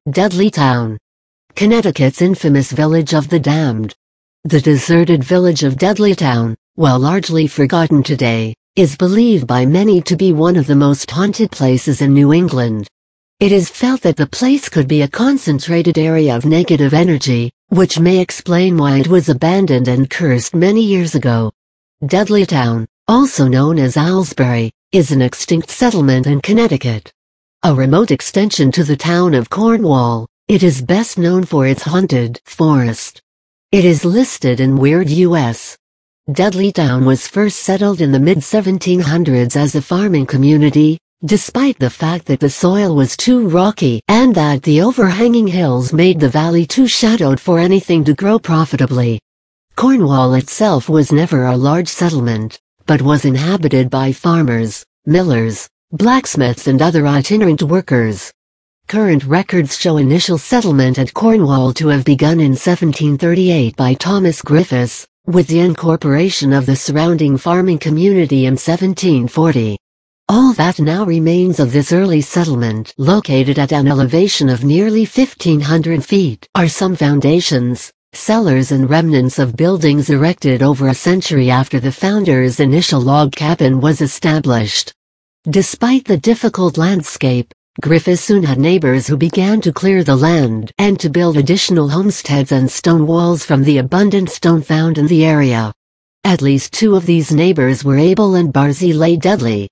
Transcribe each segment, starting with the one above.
Dudleytown, Connecticut's infamous village of the damned. The deserted village of Dudleytown, while largely forgotten today, is believed by many to be one of the most haunted places in New England. It is felt that the place could be a concentrated area of negative energy, which may explain why it was abandoned and cursed many years ago. Dudleytown, also known as Owlsbury, is an extinct settlement in Connecticut. A remote extension to the town of Cornwall, it is best known for its haunted forest. It is listed in Weird U.S. Dudleytown was first settled in the mid-1700s as a farming community, despite the fact that the soil was too rocky and that the overhanging hills made the valley too shadowed for anything to grow profitably. Cornwall itself was never a large settlement, but was inhabited by farmers, millers, blacksmiths and other itinerant workers. Current records show initial settlement at Cornwall to have begun in 1738 by Thomas Griffiths, with the incorporation of the surrounding farming community in 1740. All that now remains of this early settlement, located at an elevation of nearly 1,500 feet, are some foundations, cellars and remnants of buildings erected over a century after the founders' initial log cabin was established. Despite the difficult landscape, Griffiths soon had neighbors who began to clear the land and to build additional homesteads and stone walls from the abundant stone found in the area. At least two of these neighbors were Abel and Barzillai Dudley.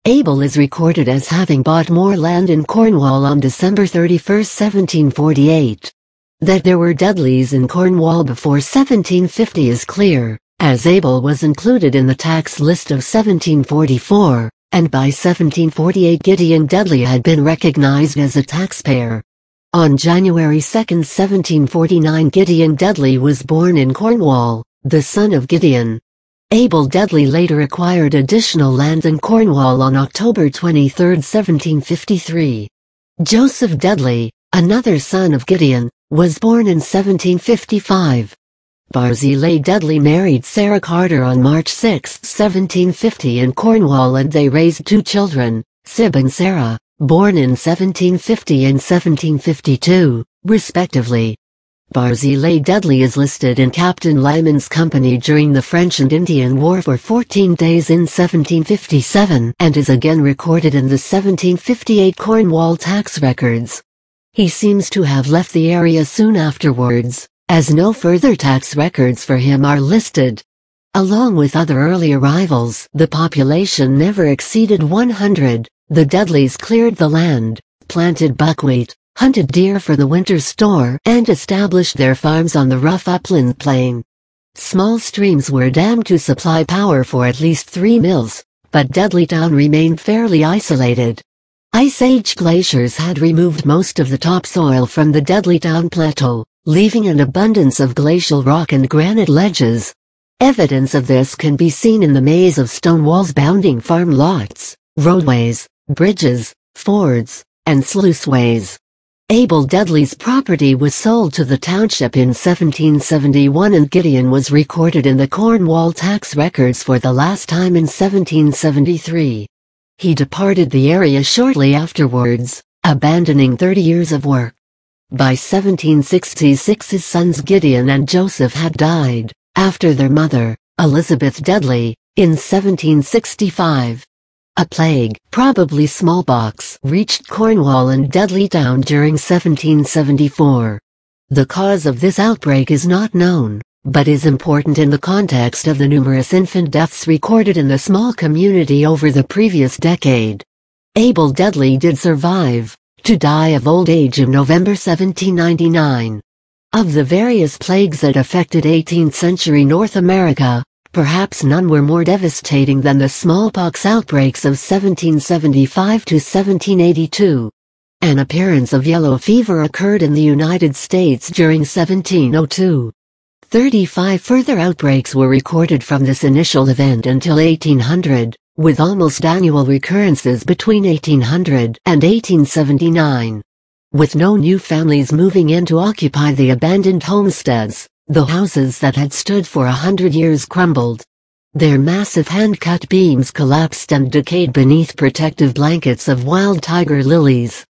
Abel is recorded as having bought more land in Cornwall on December 31, 1748. That there were Dudleys in Cornwall before 1750 is clear, as Abel was included in the tax list of 1744, and by 1748 Gideon Dudley had been recognized as a taxpayer. On January 2, 1749 Gideon Dudley was born in Cornwall, the son of Gideon. Abel Dudley later acquired additional land in Cornwall on October 23, 1753. Joseph Dudley, another son of Gideon, was born in 1755. Barzillai Dudley married Sarah Carter on March 6, 1750 in Cornwall and they raised two children, Sib and Sarah, born in 1750 and 1752, respectively. Barzillai Dudley is listed in Captain Lyman's company during the French and Indian War for 14 days in 1757 and is again recorded in the 1758 Cornwall tax records. He seems to have left the area soon afterwards, as no further tax records for him are listed. Along with other early arrivals, the population never exceeded 100. The Dudleys cleared the land, planted buckwheat, hunted deer for the winter store, and established their farms on the rough upland plain. Small streams were dammed to supply power for at least 3 mills, but Dudleytown remained fairly isolated. Ice Age glaciers had removed most of the topsoil from the Dudleytown plateau, leaving an abundance of glacial rock and granite ledges. Evidence of this can be seen in the maze of stone walls bounding farm lots, roadways, bridges, fords, and sluiceways. Abel Dudley's property was sold to the township in 1771 and Gideon was recorded in the Cornwall tax records for the last time in 1773. He departed the area shortly afterwards, abandoning 30 years of work. By 1766 his sons Gideon and Joseph had died, after their mother, Elizabeth Dudley, in 1765. A plague, probably smallpox, reached Cornwall and Dudleytown during 1774. The cause of this outbreak is not known, but is important in the context of the numerous infant deaths recorded in the small community over the previous decade. Abel Dudley did survive, to die of old age in November 1799. Of the various plagues that affected 18th-century North America, perhaps none were more devastating than the smallpox outbreaks of 1775 to 1782. An appearance of yellow fever occurred in the United States during 1702. 35 further outbreaks were recorded from this initial event until 1800, with almost annual recurrences between 1800 and 1879. With no new families moving in to occupy the abandoned homesteads, the houses that had stood for 100 years crumbled. Their massive hand-cut beams collapsed and decayed beneath protective blankets of wild tiger lilies.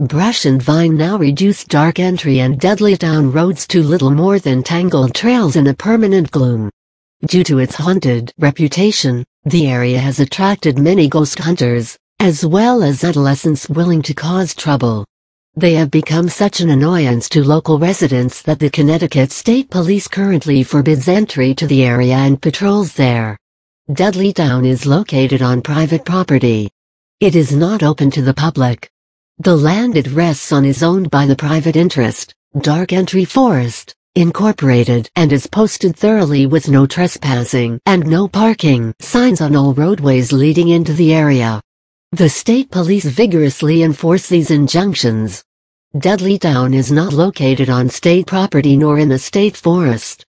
Brush and vine now reduce Dark Entry and Dudleytown roads to little more than tangled trails in a permanent gloom. Due to its haunted reputation, the area has attracted many ghost hunters, as well as adolescents willing to cause trouble. They have become such an annoyance to local residents that the Connecticut State Police currently forbids entry to the area and patrols there. Dudleytown is located on private property. It is not open to the public. The land it rests on is owned by the private interest, Dark Entry Forest, Incorporated, and is posted thoroughly with no trespassing and no parking signs on all roadways leading into the area. The state police vigorously enforce these injunctions. Dudleytown is not located on state property nor in a state forest.